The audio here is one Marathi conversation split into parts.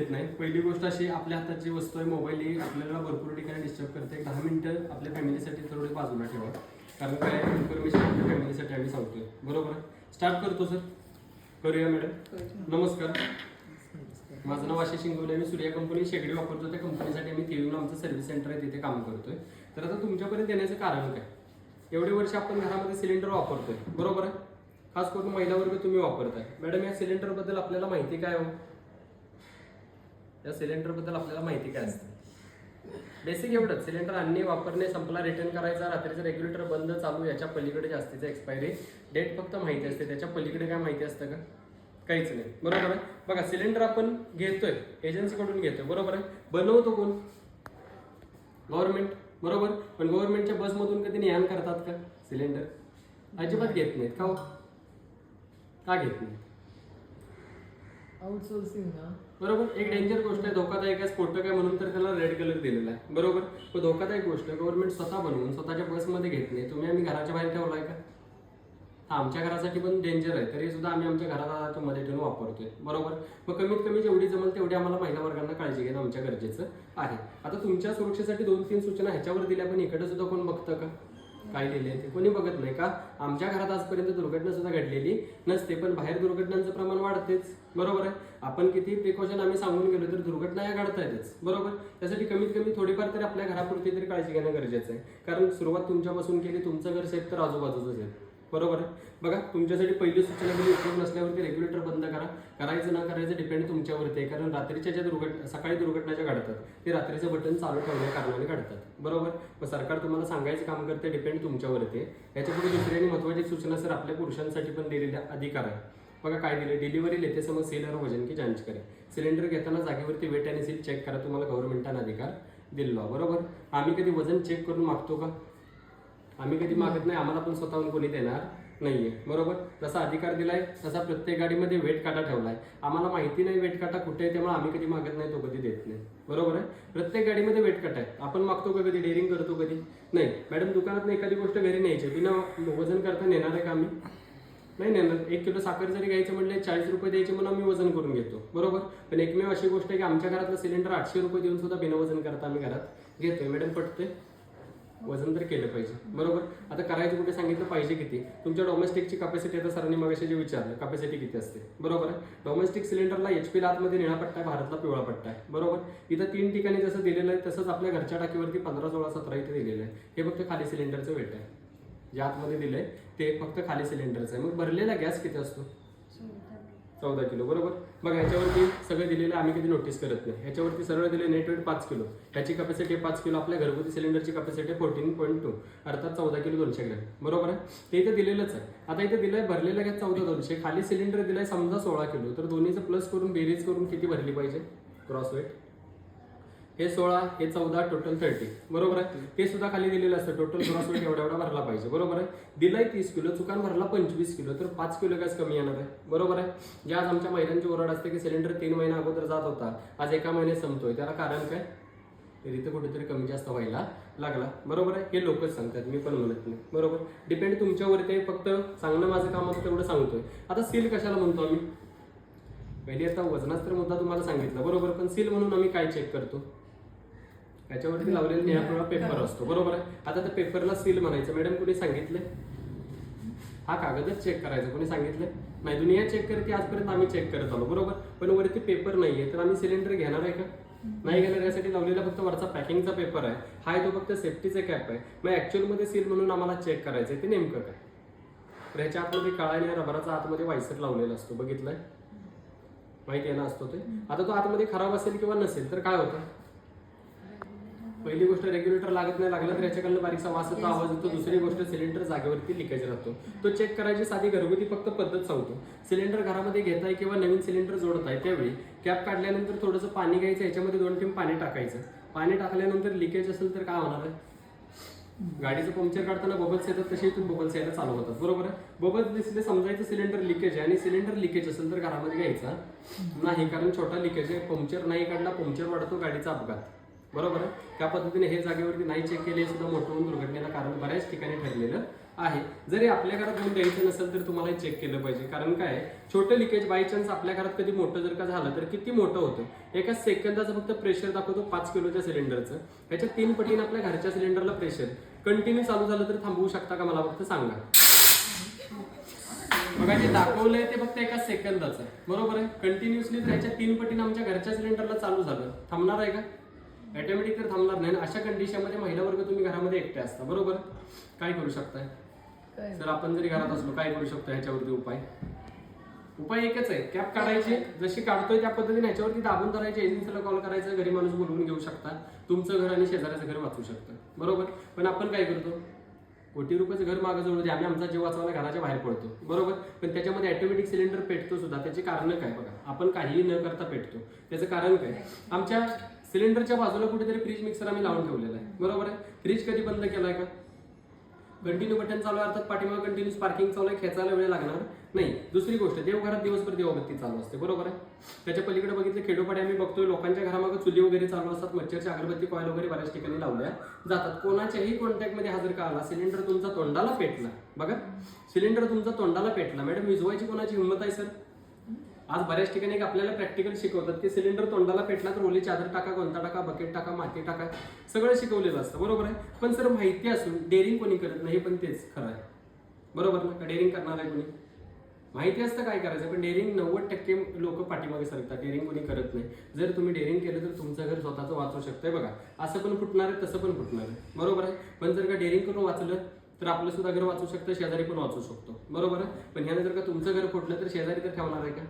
देत नाही. पहिली गोष्ट अशी, आपल्या हातात जी वस्तू आहे मोबाईल, ही आपल्याला भरपूर ठिकाणी डिस्टर्ब करते. एक 10 मिनिटं आपल्या फॅमिलीसाठी थोडी बाजूला ठेवा, कारण काय इन्फॉर्मेशन आपल्या फॅमिलीसाठी आम्ही सांगतोय. बरोबर आहे. स्टार्ट करतो सर. करूया मॅडम. नमस्कार, माझं नाव आशिष शिंगवले. मी सूर्या कंपनी शेगडी वापरतो. त्या कंपनीसाठी आम्ही थिरूला आमचं सर्व्हिस सेंटर आहे, तिथे काम करतोय. तर आता तुमच्यापर्यंत येण्याचं कारण काय? एवढे वर्ष आपण घरामध्ये सिलेंडर वापरतोय, बरोबर आहे. खास करून महिला वर्ग तुम्ही वापरताय. मॅडम, या सिलेंडर बद्दल आपल्याला माहिती काय हो? या सिलेंडर बद्दल आपल्याला माहिती काय असते? बेसिक एवढंच, सिलेंडर आणणे, वापरणे, संपला रिटर्न करायचा, रात्रीचं रेग्युलेटर बंद चालू, याच्या पलीकडे जास्तीचं एक्सपायरी डेट फक्त माहिती असते. त्याच्या पलीकडे काय माहिती असतं का? काहीच नाही. बरोबर आहे. बघा, सिलेंडर आपण घेतोय एजन्सीकडून घेतोय, बरोबर आहे. बनवतो कोण? गव्हर्नमेंट, बरोबर. पण गव्हर्नमेंटच्या बसमधून कधी ने-आण करतात का सिलेंडर? अजिबात घेत नाहीत. का हो? का घेत नाही? आउटसोर्सिंग ना, बरोबर. एक डेंजर गोष्ट आहे, धोकादायक आहे, स्फोटक आहे, म्हणून तर त्याला रेड कलर दिलेला आहे, बरोबर. तो धोकादायक गोष्ट गव्हर्नमेंट स्वतः बनवून स्वतःच्या बसमध्ये घेत नाही. तुम्ही आम्ही घराच्या बाहेर ठेवलाय का? हा आमच्या घरासाठी पण डेंजर आहे, तरी सुद्धा आम्ही आमच्या घरात मध्ये ठेवून वापरतोय, बरोबर. मग कमीत कमी जेवढी जमेल तेवढी आम्हाला महिला वर्गांना काळजी घेणं आमच्या गरजेचं आहे. आता तुमच्या सुरक्षेसाठी 2-3 सूचना ह्याच्यावर दिल्या, पण इकडे सुद्धा कोण बघतं का? काय लिहिले ते कोणी बघत नाही का? आमच्या घरात आजपर्यंत दुर्घटना सुद्धा घडलेली नसते, पण बाहेर दुर्घटनांचं प्रमाण वाढतेच, बरोबर आहे. आपण किती प्रिकॉशन आम्ही सांगून गेलो तर दुर्घटना या घडतायतच, बरोबर. त्यासाठी कमीत कमी थोडीफार तरी आपल्या घरापुरती तरी काळजी घेणं गरजेचं आहे, कारण सुरुवात तुमच्यापासून केली, तुमचं घर सेफ तर आजूबाजूच आहे, बरोबर आहे. बघा, तुमच्यासाठी पहिली सूचना दिली, उपयोग नसल्यावरती रेग्युलेटर बंद करा. करायचं ना करायचं डिपेंड तुमच्यावरती आहे, कारण रात्रीच्या ज्या सकाळी दुर्घटना ज्या घडतात ते रात्रीचं बटन चालू ठेवल्या कारणाने घडतात, बरोबर. मग सरकार तुम्हाला सांगायचं काम करते, डिपेंड तुमच्यावरती आहे. याच्यापुढे दुसरी आणि महत्त्वाची सूचना सर, आपल्या पुरुषांसाठी पण दिलेल्या अधिकार आहे. बघा काय दिले, डिलिव्हरी लेते समय सील और वजन की जांच करें. सिलेंडर घेताना जागेवरती वेट आणि सील चेक करा. तुम्हाला गव्हर्नमेंटने अधिकार दिला, बरोबर. आम्ही कधी वजन चेक करून मागतो का? आम्ही कधी मागत नाही, आम्हाला पण स्वतःहून कोणी देणार नाहीये, बरोबर. जसा अधिकार दिलाय तसा प्रत्येक गाडीमध्ये वेट काटा ठेवलाय. आम्हाला माहिती नाही वेट काटा कुठे आहे, त्यामुळे आम्ही कधी मागत नाही, तो कधी देत नाही, बरोबर आहे. प्रत्येक गाडीमध्ये वेट काटा आहे. आपण मागतो का कधी? डेअरिंग करतो कधी? नाही. मॅडम, दुकानात एखादी गोष्ट घरी न्यायची, बिना वजन करता नेणार आहे का आम्ही? नाही नेणार. 1 किलो साखर जरी घ्यायचं म्हटलं 40 रुपये द्यायचे म्हणून आम्ही वजन करून घेतो, बरोबर. पण एकमेव अशी गोष्ट आहे की आमच्या घरातलं सिलेंडर 800 रुपये देऊन सुद्धा बिना वजन करता आम्ही घरात घेतोय. मॅडम, पटते? वजन तर केलं पाहिजे, बरोबर. आता करायचं कुठे सांगितलं पाहिजे किती? तुमच्या डोमेस्टिकची कॅपॅसिटी आता सरांनी मगाशी जे विचारलं, कॅपॅसिटी किती असते, बरोबर आहे. डोमेस्टिक सिलेंडरला HP आतमध्ये निळा पट्टा आहे, भारतला पिवळा पट्टा आहे, बरोबर. इथं 3 ठिकाणी जसं दिलेलं आहे तसंच आपल्या घरच्या टाकीवरती 15, 16, 17 इथे दिलेलं आहे. हे फक्त खाली सिलेंडरचं वेट आहे, जे आतमध्ये दिलंय ते फक्त खाली सिलेंडरचं आहे. मग भरलेला गॅस किती असतो? 14 किलो, बरोबर. बघा, ह्याच्यावरती सगळं दिलेलं आम्ही कधी नोटीस करत नाही. ह्याच्यावरती सरळ दिले नेट वेट 5 किलो, ह्याची कॅपॅसिटी 5 किलो. आपल्या घरगुती सिलेंडरची कॅपॅसिटी 14.2 अर्थात 14 किलो 200 ग्रॅम, बरोबर आहे. ते इथे दिलेलंच आहे. आता इथे दिलंय भरलेला गॅस 14,200, खाली सिलेंडर दिलाय समजा 16 किलो, तर दोन्हीचं प्लस करून बेरीज करून किती भरली पाहिजे क्रॉस वेट? हे 16, हे 14, टोटल 30, बरोबर आहे. ते सुद्धा खाली दिलेलं असतं, टोटल क्रॉस वेट एवढा भरला पाहिजे, बरोबर आहे. दिलाय 30 किलो, चुकान भरला 25 किलो, तर 5 किलो गॅस कमी येणार आहे, बरोबर आहे. जे आज आमच्या महिलांची ओरड असते की सिलेंडर 3 महिना अगोदर जात होता, आज एका महिन्यात संपतोय, त्याला कारण काय? तरी तर कुठेतरी कमी जास्त व्हायला लागला, बरोबर आहे. हे लोकच सांगतात, मी पण म्हणत नाही, बरोबर. डिपेंड तुमच्यावरती आहे, फक्त सांगणं माझं काम होतं तेवढं सांगतोय. आता सील कशाला म्हणतो आम्ही? पहिली आता वजनाचा तर मुद्दा तुम्हाला सांगितलं, बरोबर. पण सील म्हणून आम्ही काय चेक करतो? त्याच्यावरती लावलेला निळा पिवळा पेपर असतो, बरोबर आहे. आता त्या पेपरला सील म्हणायचं. मॅडम, कोणी सांगितलंय? हा कागदच चेक करायचं, कोणी सांगितलंय? नाही. दुनिया चेक करते, आजपर्यंत आम्ही चेक करत आलो, बरोबर. पण वरती पेपर नाहीये, तर आम्ही सिलेंडर घेणार आहे का? नाही घेणार. यासाठी लावलेला फक्त वरचा पॅकिंगचा पेपर आहे, हा तो फक्त सेफ्टीचा कॅप आहे. मग ऍक्च्युअलमध्ये सील म्हणून आम्हाला चेक करायचंय ते नेमकं काय? तर ह्याच्या आतमध्ये काळा आणि रबराचा आतमध्ये वायसर लावलेला असतो, बघितलंय? माहिती आहे ना, असतो ते. आता तो आतमध्ये खराब असेल किंवा नसेल तर काय होतं? पहिली गोष्ट, रेग्युलेटर लागत नाही, लागलं तर याच्याकडनं बारीकसा वास येतो, आवाज येतो. दुसरी गोष्ट, सिलेंडर जागेवरती लिकेज राहतो. तो चेक करायची साधी घरगुती फक्त पद्धत सांगतो. सिलेंडर घरामध्ये घेताय किंवा नवीन सिलेंडर जोडताय त्यावेळी कॅप काढल्यानंतर थोडंसं पाणी घ्यायचं, याच्यामध्ये 2 थेंब पाणी टाकायचं. पाणी टाकल्यानंतर लिकेज असेल तर काय होणार आहे? गाडीचं पंक्चर काढताना बबल्स येतात तसे इथून बबल्स यायला चालू होतात, बरोबर आहे. बबल्स दिसले समजायचं सिलेंडर लिकेज आहे, आणि सिलेंडर लिकेज असेल तर घरामध्ये घ्यायचा नाही, कारण छोटा लिकेज आहे. पंक्चर नाही काढला, पंक्चर वाढतो, गाडीचा अपघात, बरोबर आहे. त्या पद्धतीने हे जागेवरती नाही चेक केले सुद्धा मोठं होऊन दुर्घटनेला कारण बऱ्याच ठिकाणी ठरलेलं आहे. जरी आपल्या घरात होऊन द्यायचं नसेल तर तुम्हाला चेक केलं पाहिजे. कारण काय आहे, छोटं लिकेज बाय चान्स आपल्या घरात कधी मोठं जर का झालं तर किती मोठं होतं. एका सेकंदाचं फक्त प्रेशर दाखवतो 5 किलोच्या सिलेंडरचं. ह्याच्या 3 पटीने आपल्या घरच्या सिलेंडरला प्रेशर कंटिन्यू चालू झालं तर थांबवू शकता का मला फक्त सांगा. बघा जे दाखवलंय ते फक्त एका सेकंदाचं, बरोबर आहे. कंटिन्युअसली त्याच्या 3 पटीने आमच्या घरच्या सिलेंडरला चालू झालं, थांबणार आहे का? ऑटोमॅटिक तर थांबणार नाही. अशा कंडिशनमध्ये महिला वर्ग तुम्ही घरामध्ये एकटे असता, बरोबर. काय करू शकताय सर? आपण जरी घरात असलो काय करू शकतो ह्याच्यावरती उपाय एकच आहे, कॅप काढायची. जशी काढतोय त्या पद्धतीने ह्याच्यावरती दाबून धरायची, एजन्सीला कॉल करायचं, घरी माणूस बोलवून घेऊ शकता. तुमचं घर आणि शेजाऱ्याचं घर वाचू शकतं, बरोबर. पण आपण काय करतो, कोटी रुपयाचं घर मागं जवळ आम्ही आमचा जीव वाचवायला घराच्या बाहेर पडतो, बरोबर. पण त्याच्यामध्ये ऑटोमॅटिक सिलेंडर पेटतो सुद्धा. त्याची कारण काय बघा, आपण काहीही न करता पेटतो. त्याचं कारण काय, आमच्या सिलेंडरच्या बाजूला कुठेतरी फ्रीज मिक्सर आम्ही लावून ठेवलेला आहे, बरोबर आहे. फ्रीज कधी बंद केलाय का? कंटिन्यू बटन चालू आहे, अर्थात पाठीमागे कंटिन्यू स्पार्किंग चालू आहे, खेचायला वेळ लागणार नाही. दुसरी गोष्ट, देवघरात दिवसभर देवबत्ती चालू असते, बरोबर आहे. त्याच्या पलीकडे बघितलं खेडोपाडी आम्ही बघतोय लोकांच्या घरामागे चुली वगैरे चालू असतात, मच्छरची अगरबत्ती कॉईल वगैरे बऱ्याच ठिकाणी लावल्या जातात. कोणाच्याही कॉन्टॅक्टमध्ये हा जर का आला, सिलेंडर तुमचा तोंडाला पेटला, बघा सिलेंडर तुमचा तोंडाला पेटला, मॅडम विझवायची कोणाची हिंमत आहे सर? आज बऱ्याच ठिकाणी आपल्याला प्रॅक्टिकल शिकवतात की सिलेंडर तोंडाला पेटला तर ओली चादर टाका, कोणता टाका, बकेट टाका, माती टाका, सगळं शिकवलेलं असतं, बरोबर आहे. पण सर माहिती असून डेअरिंग कोणी करत नाही, पण तेच खरं आहे, बरोबर ना. डेअरिंग करणार आहे कोणी? माहिती असतं काय करायचं, पण डेअरिंग 90% लोक पाठीमागे सरतात, डेअरिंग कोणी करत नाही. जर तुम्ही डेअरिंग केलं तर तुमचं घर स्वतःचं वाचू शकतंय. बघा असं पण फुटणार आहे, तसं पण फुटणार आहे, बरोबर आहे. पण जर का डेअरिंग करून वाचलं तर आपलं सुद्धा घर वाचू शकतं, शेजारी पण वाचू शकतो, बरोबर आहे. पण ह्यानं जर का तुमचं घर फुटलं तर शेजारी तर ठेवणार आहे का?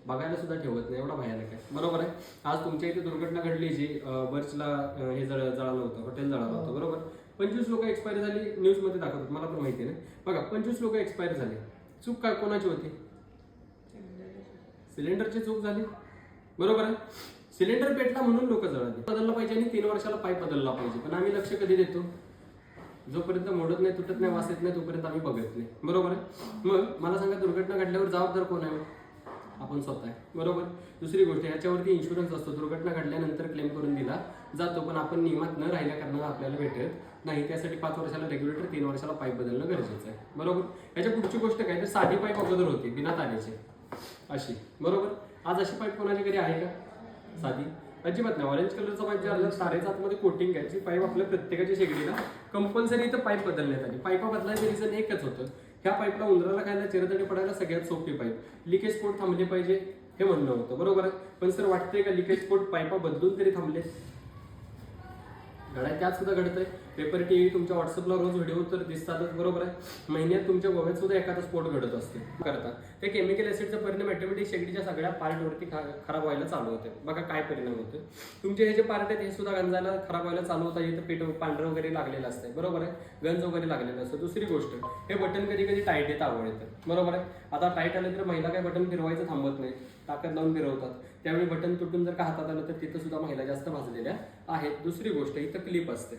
बघायला सुद्धा ठेवत नाही, एवढा भयानक आहे, बरोबर आहे. आज तुमच्या इथे दुर्घटना घडली जी बर्चला हे जळालं होतं, हॉटेल जळालं होतं, बरोबर. 25 लोक एक्सपायर झाली, न्यूजमध्ये दाखवतात, मला पण माहिती नाही. बघा 25 लोक एक्सपायर झाले, चूक काय कोणाची होती? सिलेंडरची चूक झाली, बरोबर आहे. सिलेंडर पेटला म्हणून लोक जळाली. बदलला पाहिजे आणि 3 वर्षाला पाईप बदलला पाहिजे. पण आम्ही लक्ष कधी देतो? जोपर्यंत मोडत नाही, तुटत नाही, वास येत नाही तोपर्यंत आम्ही बघत नाही, बरोबर आहे. मग मला सांगा, दुर्घटना घडल्यावर जबाबदार कोण आहे? आपण स्वतः आहे, बरोबर. दुसरी गोष्ट, याच्यावरती इन्शुरन्स असतो, दुर्घटना घडल्यानंतर क्लेम करून दिला जातो, पण आपण नियमात न राहिल्या कारणाला आपल्याला भेटत नाही. त्यासाठी 5 वर्षाला रेग्युलेटर, 3 वर्षाला पाईप बदलणं गरजेचं आहे, बरोबर. याच्या पुढची गोष्ट काय तर साधी पाईप अगोदर होती बिना तारेची अशी, बरोबर. आज अशी पाईप कोणाच्या घरी आहे का? साधी अजिबात नाही. ऑरेंज कलरचा पाईप जे आला तारेचा आतमध्ये कोटिंग घ्यायची पाईप आपल्या प्रत्येकाच्या शेगडीला कंपल्सरी इथं पाईप बदलण्यात आली. पाईपा बदलायचं रिझन एकच होतं, ह्या पाईपला उंदराला खायला, चिरतडी पडायला सगळ्यात सोपी पाईप. लिकेज स्पॉट थांबले पाहिजे हे म्हणणं होतं, बरोबर आहे. पण सर वाटतंय का लिकेज स्पॉट पाईपा बदलून तरी थांबले? घडाय त्यात सुद्धा घडतंय. पेपर टीव्ही तुमच्या व्हॉट्सअपला रोज व्हिडिओ तर दिसतातच, बरोबर आहे. महिन्यात तुमच्या गोव्यात सुद्धा एखादा स्फोट घडत असते करता. ते केमिकल ऍसिडचा परिणाम ऑटोमॅटिक शेगडीच्या सगळ्या पार्टवरती खराब व्हायला चालू होते. बघा काय परिणाम होते, तुमचे हे जे पार्ट आहेत हे सुद्धा गंजायला, खराब व्हायला चालू होतात. इथं पेट पांढरं वगैरे लागलेलं असतं, बरोबर आहे, गंज वगैरे लागलेलं असतं. दुसरी गोष्ट, हे बटन कधी कधी टाईट येतं, आवड येतं, बरोबर आहे. आता टाईट आलं तर महिला काय बटन फिरवायचं थांबत नाही, ताकद लावून फिरवतात. त्यावेळी बटन तुटून जर का हातात आलं तर तिथं सुद्धा महिला जास्त भाजलेल्या आहेत. दुसरी गोष्ट, इथं क्लिप असते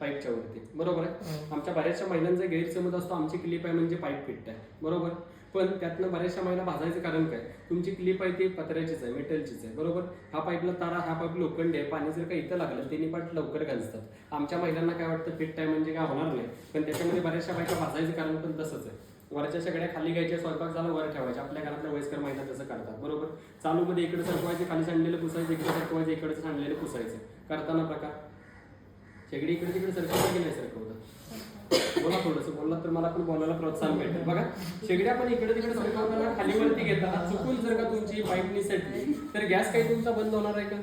पाईपच्या वरती, बरोबर आहे. आमच्या बऱ्याचशा महिलांचा गैरसमज असतो आमची क्लिप आहे म्हणजे पाईप फिट आहे, बरोबर. पण त्यातनं बऱ्याचशा महिला भाजायचं कारण काय, तुमची क्लिप आहे ती पत्र्याचीच आहे, मेटलचीच आहे, बरोबर. हा पाईपला तारा, हा पाईप लोखंडी आहे, पाणी जर का इथं लागलं तिन्ही पार्ट लवकर गंजतात. आमच्या महिलांना काय वाटतं फिट आहे म्हणजे काय होणार नाही, पण त्याच्यामध्ये बऱ्याचशा बायका भाजायचं कारण पण तसंच आहे. वरच्या सगळ्या खाली घ्यायच्या, स्वयंपाक झाला वर ठेवायच्या. आपल्या घरातल्या वयस्कर महिला तसं करतात, बरोबर. चालूमध्ये इकडे सरकवायचे, खाली सांडलेलं पुसायचं, इकडे सरकवायचं, इकडे सांडलेलं पुसायचं. करताना प्रकार शेगडी इकडे तिकडे सरकवता की नाही सरकवता? बोला, थोडंसं बोलला तर मला पण बोलायला प्रोत्साहन भेटेल. बघा शेगडी आपण इकडे तिकडे सरकवताना, खाली वरती घेताना चुकून जर का तुमची पाईप निसटली तर गॅस काही तुमचा बंद होणार आहे का?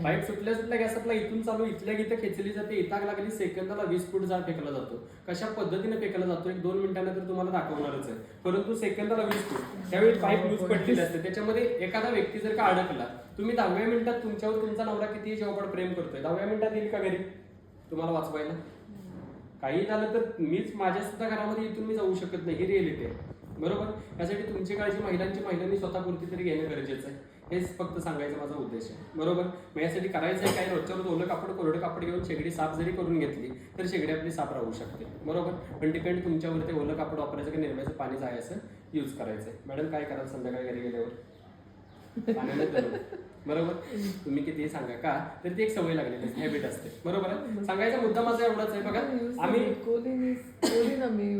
पाईप सुटल्या गॅस आपला इथून चालू, इथल्या इथं खेचली जाते, इथं लागली, सेकंदाला 20 फूट जाळ फेकला जातो. कशा पद्धतीने फेकला जातो 1-2 मिनिटांनंतर तुम्हाला दाखवणारच आहे, परंतु सेकंदाला 20 फूट. त्यावेळी पाईप लूज पडलेली असते, त्याच्यामध्ये एखादा व्यक्ती जर का अडकला, तुम्ही 10व्या मिनिटात तुमच्यावर तुमचा नवरा किती जेव्हा प्रेम करतोय, 10व्या मिनिटात येईल का घरी तुम्हाला वाचवायला? काही झालं तर मीच माझ्या सुद्धा घरामध्ये इथून मी जाऊ शकत नाही, ही रिअलिटी आहे, बरोबर. यासाठी तुमची काळजी महिलांनी स्वतःपुरती तरी घेणं गरजेचं आहे. हेच फक्त सांगायचा माझा उद्देश आहे, बरोबर. मग यासाठी करायचं आहे काय, रोजच्यावर ओलं कापड, कोरडं कापड घेऊन शेगडी साफ जरी करून घेतली तर शेगडी आपली साफ राहू शकते, बरोबर. पण डिपेंड तुमच्यावर ते ओलं कापड वापरायचं की निर्म्याचं पाणी जायचं यूज करायचं आहे. मॅडम काय कराल संध्याकाळी घरी गेल्यावर? पाण्याने तळून. बरोबर. तुम्ही कितीही सांगा का तर ती एक सवय लागलेली हॅबिट असते. बरोबर आहे. सांगायचा मुद्दा माझा एवढाच आहे बघा, आम्ही कोलिन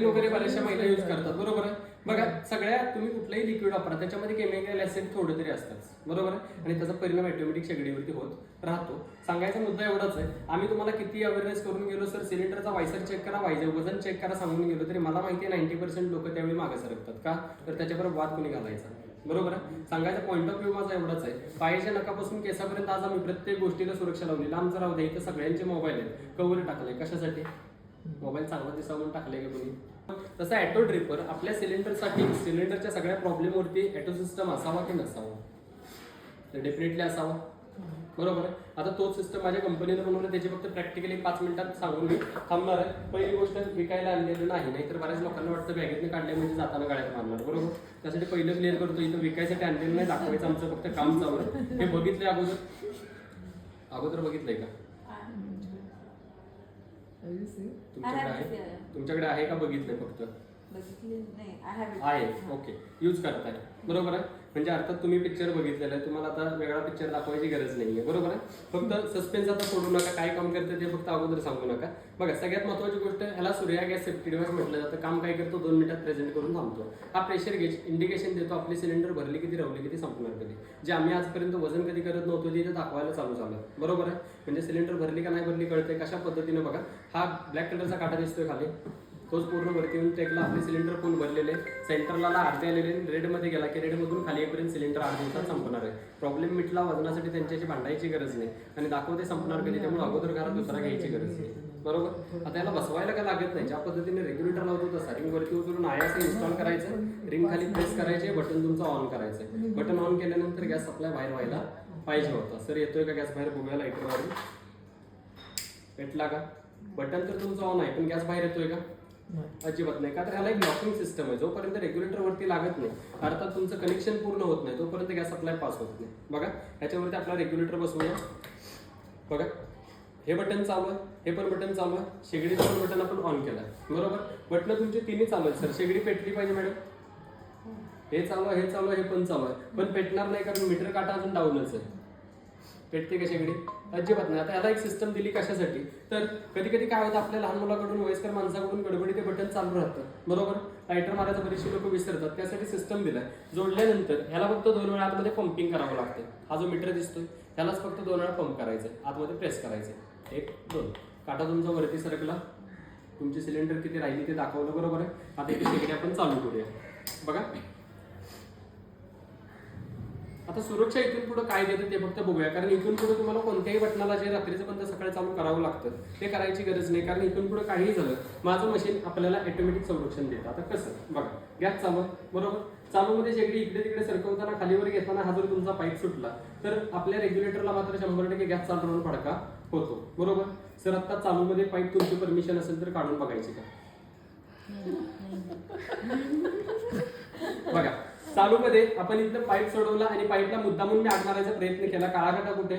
वगैरे बऱ्याचशा महिला युज करतात. बरोबर आहे. बघा सगळ्या तुम्ही कुठलंही लिक्विड वापरा त्याच्यामध्ये केमिकल ऍसिड थोडं तरी असतात. बरोबर आहे. आणि त्याचा परिणाम ऑटोमॅटिक शेगडीवरती होत राहतो. सांगायचा मुद्दा एवढाच आहे, आम्ही तुम्हाला किती अवेअरनेस करून गेलो सर, सिलेंडरचा वायसर चेक करा, वजन चेक करा सांगून गेलो तरी मला माहिती आहे 90% लोक त्यावेळी मागे सरकतात. का तर त्याच्याबरोबर वाद कोणी घालायचा. बरोबर आहे. सांगायचा पॉईंट ऑफ व्ह्यू माझा एवढाच आहे, पायाच्या नकापासून केसापर्यंत आज आम्ही प्रत्येक गोष्टीला सुरक्षा लावली. लांबचं राहू दे, इथं सगळ्यांचे मोबाईल आहेत, कव्हर टाकले कशासाठी, मोबाईल चांगला दिसावा म्हणून टाकले का कोणी. तसं ॲटो ड्रिपर आपल्या सिलेंडरसाठी, सिलेंडरच्या सगळ्या प्रॉब्लेमवरती ॲटो सिस्टम असावा की नसावा, तर डेफिनेटली असावा. बरोबर आहे. आता तोच सिस्टम माझ्या कंपनीने बनवलं, त्याची फक्त प्रॅक्टिकली 5 मिनिटात सांगून मी थांबणार आहे. पहिली गोष्ट विकायला आणलेलं नाही, तर बऱ्याच लोकांना वाटतं बॅगेतनं काढले म्हणजे जाताना गाड्यात मारणार. बरोबर. त्यासाठी पहिलं क्लिअर करतो, इथं विकायसाठी आणलेलं नाही, दाखवायचं आमचं फक्त काम चालू आहे. हे बघितलंय अगोदर बघितलंय का तुमच्याकडे आहे का बघितलंय फक्त आहे. ओके. यूज करताय. बरोबर आहे. म्हणजे अर्थात तुम्ही पिक्चर बघितलेला आहे, तुम्हाला आता वेगळा पिक्चर दाखवायची गरज नाहीये. बरोबर आहे. फक्त सस्पेन्स आता सोडू नका, काय काम करते ते फक्त अगोदर सांगू नका. बघा सगळ्यात महत्त्वाची गोष्ट, ह्याला सूर्या गॅस सेफ्टी डिव्हाइस म्हटलं जातं. काम काय करतो, 2 मिनिटात प्रेझेंट करून थांबतो. हा प्रेशर गेज इंडिकेशन देतो आपली सिलेंडर भरली किती, रवली किती, संपणार कधी. जे आम्ही आजपर्यंत वजन कधी करत नव्हतो ते दाखवायला चालू झालं. बरोबर आहे. म्हणजे सिलेंडर भरली का नाही भरली कळते कशा पद्धतीने. बघा हा ब्लॅक कलरचा काटा दिसतोय खाली, तोच पूर्ण वरती येऊन टेकला, आपले सिलेंडर फुल भरलेले, सेंटरला अर्धे आलेले, रेडमध्ये गेला की रेडमधून खाली येईपर्यंत सिलेंडर 8 दिवसात संपणार आहे. प्रॉब्लेम मिटला, वजनासाठी त्यांच्याशी भांडायची गरज नाही आणि दाखवते संपणार कधी, त्यामुळे अगोदर घरात दुसरा घ्यायची गरज नाही. बरोबर. आता याला बसवायला काय लागत नाही, ज्या पद्धतीने रेग्युलेटर लावतो तसा रिंग वरती उतरून आयास इन्स्टॉल करायचं, रिंग खाली प्रेस करायचे, बटन तुमचं ऑन करायचं. बटन ऑन केल्यानंतर गॅस सप्लाय बाहेर व्हायला पाहिजे होता. सर येतोय का गॅस बाहेर, बघूया लाईटरवरून पेटला का. बटन तर तुमचं ऑन आहे पण गॅस बाहेर येतोय का, अजिबात नाही. का तर ह्याला एक ब्लॉकिंग सिस्टम आहे, जोपर्यंत रेग्युलेटर वरती लागत नाही, अर्थात तुमचं कनेक्शन पूर्ण होत नाही, तोपर्यंत गॅस सप्लाय पास होत नाही. बघा ह्याच्यावरती आपला रेग्युलेटर बसवूया. बघा हे बटन चालू आहे, हे पण बटन चालू आहे, शेगडीचं पण बटन आपण ऑन केलं. बरोबर. बटन तुमचे तिन्ही चालू आहेत. सर शेगडी पेटली पाहिजे मॅडम, हे चालू आहे, हे चालू आहे, हे पण चालू आहे, पण पेटणार नाही कारण मीटर काटा अजून डाऊनच आहे. पेटते का शेगडी, अजिबात नाही. आता याला एक सिस्टम दिली कशासाठी, तर कधी कधी काय होतं आपल्या लहान मुलाकडून, वयस्कर माणसाकडून गडबडी ते बटन चालू राहतं. बरोबर. लायटर मारायचं बरेचसे लोक विसरतात, त्यासाठी सिस्टम दिलाय. जोडल्यानंतर ह्याला फक्त 2 वेळा आतमध्ये पंपिंग करावं लागते. हा जो मीटर दिसतोय ह्यालाच फक्त 2 वेळा पंप करायचं, आतमध्ये प्रेस करायचं, 1 2, काटा तुमचा वरती सरकला, तुमची सिलेंडर किती राहिली ते दाखवलं. बरोबर आहे. आता इथे शेगडी आपण चालू करूया. बघा आता सुरक्षा इथून पुढे काय देतं ते फक्त बघूया, कारण इथून पुढे तुम्हाला कोणत्याही बटनाला जे रात्रीचं पण सकाळी चालू करावं लागतं ते करायची गरज नाही, कारण इथून पुढे काहीही झालं माझं मशीन आपल्याला ऑटोमॅटिक संरक्षण देतं. आता कसं बघा, गॅस चालू आहे. बरोबर. चालूमध्ये शेगडी इकडे तिकडे सरकवताना खालीवर घेताना हा जर तुमचा पाईप सुटला तर आपल्या रेग्युलेटरला मात्र 100% गॅस चालू राहून फडका होतो. बरोबर. सर आता चालूमध्ये पाईप तुमची परमिशन असेल तर काढून बघायची का. बघा चालूमध्ये आपण इथलं पाईप सोडवला आणि पाईपला मुद्दामून मी आग मारायचा प्रयत्न केला, काळा काटा कुठे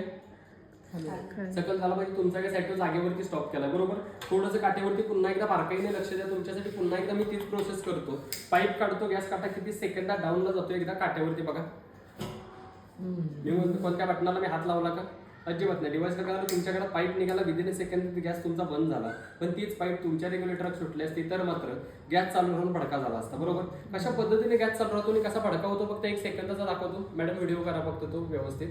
सकल झाला पाहिजे, तुमचा गॅस ऍटो जागेवरती स्टॉप केला. बरोबर. थोडंसं काठेवरती पुन्हा एकदा बारकाईने लक्ष द्या, तुमच्यासाठी पुन्हा एकदा मी तीच प्रोसेस करतो. पाईप काढतो, गॅस काटा किती सेकंदात डाऊनला जातो एकदा काठेवरती बघा. मी म्हणतो कोणत्या बटनाला मी हात लावला का, अजिबात नाही. डिव्हाइस का तुमच्याकडे पाईप निघाला, विदिन सेकंड गॅस तुमचा बंद झाला, पण तीच पाईप तुमच्या रेग्युलेटर सुटली असती तर मात्र गॅस चालू राहून भडका झाला असता. बरोबर. कशा पद्धतीने गॅस चालू राहतो आणि कसा भडका होतो फक्त 1 सेकंदाचा दाखवतो. मॅडम व्हिडिओ करा फक्त तो व्यवस्थित.